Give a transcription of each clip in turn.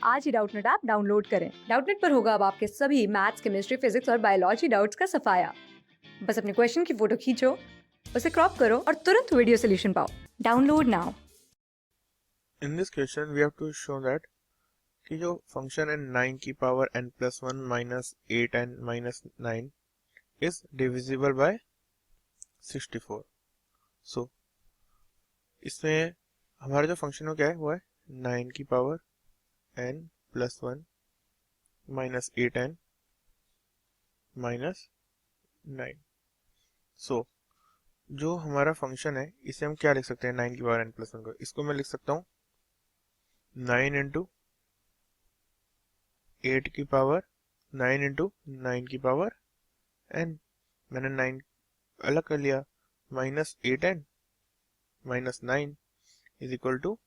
आज ही Doubtnut app download करें। Doubtnut पर होगा अब आपके सभी मैथ्स, केमिस्ट्री, फिजिक्स और बायोलॉजी डाउट्स का सफाया। बस अपने क्वेश्चन की फोटो खींचो, उसे क्रॉप करो और तुरंत वीडियो सोल्यूशन पाओ। Download now. In this question we have to show that कि जो फंक्शन है 9 की power n plus 1 minus 8n minus 9 is divisible by 64। सो इसमें हमारा जो फंक्शन हो क्या है वो है 9 की power n plus 1 minus 8n minus 9। सो जो हमारा फंक्शन है इसे हम क्या लिख सकते हैं 9 की पावर n प्लस 1 को, इसको मैं लिख सकता हूँ 9 इंटू 8 की पावर 9 इंटू 9 की पावर n। मैंने 9 अलग कर लिया, minus 8n minus 9 is equal to,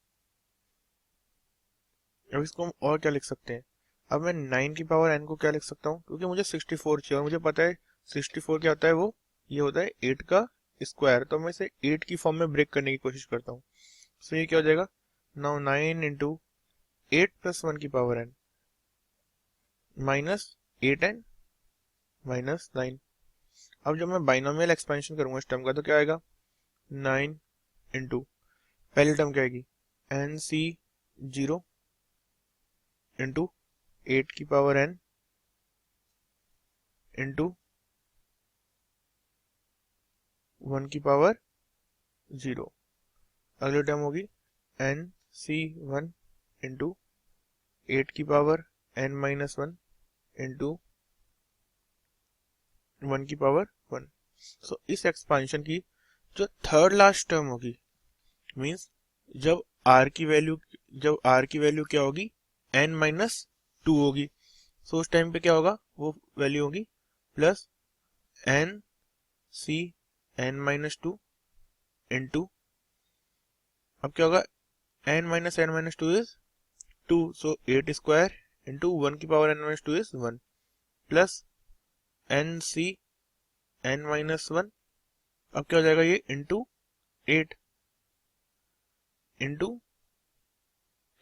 अब इसको हम और क्या लिख सकते हैं। अब मैं 9 की पावर n को क्या लिख सकता हूँ, क्योंकि मुझे 64 चाहिए और मुझे पता है 64 क्या होता है, वो ये होता है 8 का स्क्वायर। तो मैं इसे 8 की फॉर्म में ब्रेक करने की कोशिश करता हूँ। सो ये क्या हो जाएगा, नाउ 9 इंटू 8 प्लस 1 की power n minus 8n minus 9। अब जब मैं बाइनोमियल एक्सपेंशन करूंगा इस टर्म का तो क्या आएगा, 9 इंटू पहली टर्म क्या आएगी nc0 इंटू 8 की पावर n इंटू 1 की पावर 0। अगली टर्म होगी nc1 इंटू 8 की पावर n माइनस 1 इंटू 1 की पावर 1। सो इस एक्सपांशन की जो थर्ड लास्ट टर्म होगी, मीन्स जब r की वैल्यू क्या होगी n माइनस 2 होगी, सो उस टाइम पे क्या होगा, वो वैल्यू होगी plus n c n minus 2 into, अब क्या होगा n minus 2 is 2, so 8 square into 1 की power n minus 2 is 1 plus n c n minus 1, अब क्या हो जाएगा ये इंटू 8 इंटू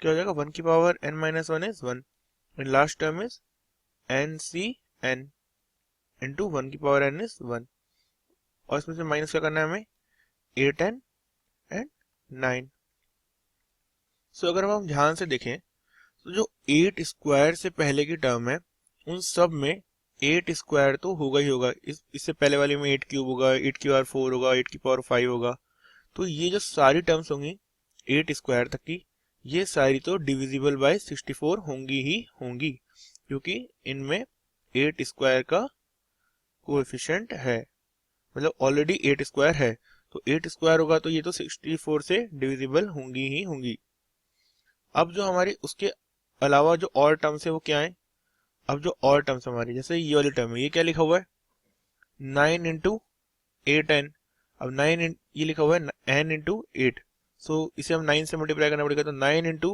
क्या हो जाएगा 1 की power n minus 1 is 1 and last term is n c n into 1 की पावर n इज 1। और इसमें से माइनस क्या करना है हमें, 8n एंड 9। सो अगर हम ध्यान से देखें तो जो 8 स्क्वायर से पहले की टर्म है उन सब में 8 स्क्वायर तो होगा ही होगा। इससे पहले वाले में 8 क्यूब होगा, 8 की पावर 4 होगा, 8 की पावर 5 होगा। तो ये जो सारी टर्म्स होंगी 8 स्क्वायर तक की, ये सारी तो डिविजिबल बाय 64 होंगी ही होंगी, क्योंकि इनमें 8 स्क्वायर का कोएफिशिएंट है, मतलब ऑलरेडी 8 स्क्वायर है। तो 8 स्क्वायर होगा तो ये तो 64 से डिविजिबल होंगी ही होंगी। अब जो हमारी उसके अलावा जो और टर्म्स है वो क्या है, अब जो और टर्म्स हमारी जैसे ये वाली टर्म है, ये क्या लिखा हुआ है 9 इंटू 8n। अब 9 ये लिखा हुआ है n इंटू 8, सो इसे हम 9 से मल्टीप्लाई करना पड़ेगा। तो 9 इंटू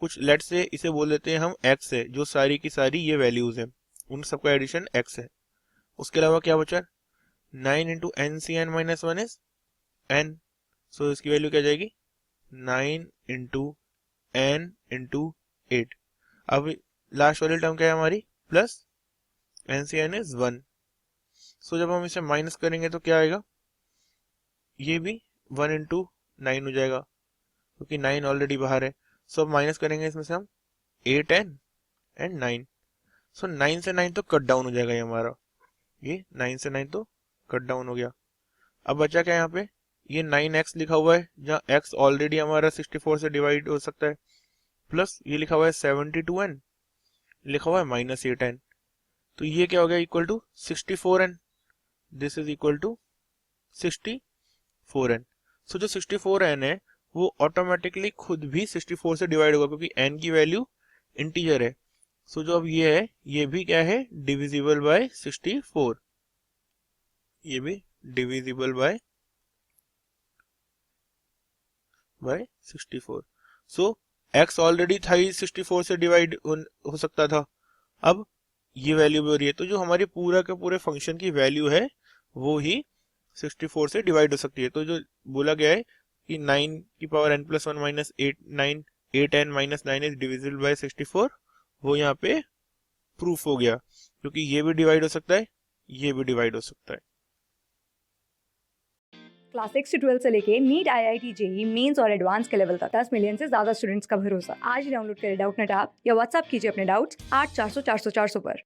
कुछ लेट से इसे बोल देते हैं हम x है, जो सारी की सारी ये वैल्यूज है उन सबका एडिशन x है। उसके अलावा क्या बचा 9 into n C n minus 1 is n, so इसकी वैल्यू क्या जाएगी 9 इंटू n इंटू 8। अब लास्ट वाली टर्म क्या है हमारी plus n C n is 1। So जब हम इसे माइनस करेंगे तो क्या आएगा, ये भी 1 इंटू 9 हो जाएगा क्योंकि 9 ऑलरेडी बाहर है। सो अब माइनस करेंगे इसमें से हम 8n एंड 9। सो 9 से 9 तो कट डाउन हो जाएगा ये हमारा, ये 9 से 9 तो कट डाउन हो गया। अब बचा क्या यहाँ पे, ये 9x लिखा हुआ है जहाँ x ऑलरेडी हमारा 64 से डिवाइड हो सकता है, प्लस ये लिखा हुआ है 72n, लिखा हुआ है माइनस 8n। तो ये क्या हो गया equal to 64n, this is equal to 64n। So जो 64n है वो ऑटोमेटिकली खुद भी 64 से डिवाइड होगा क्योंकि n की वैल्यू इंटीजर है। सो जो अब ये है ये भी क्या है डिविजिबल बाय 64, ये भी divisible by 64। So x already था ही 64 से डिवाइड हो सकता था, अब ये वैल्यू भी हो रही है। तो जो हमारी पूरा के पूरे फंक्शन की वैल्यू है वो ही 64 से डिवाइड हो सकती है। तो जो बोला गया है कि 9 की power n plus 1 minus 8 9 8n-9 is divisible by 64, वो यहाँ पे प्रूफ हो गया, क्योंकि ये भी डिवाइड हो सकता है, ये भी डिवाइड हो सकता है। क्लास 6 से 12 से लेके नीट, IIT, JEE मेंस और एडवांस के लेवल तक 10 मिलियन से ज्यादा स्टूडेंट्स का भरोसा। आज ही डाउनलोड करें डाउटनेट ऐप या व्हाट्सएप कीजिए अपने डाउट्स 8400 400 400 पर।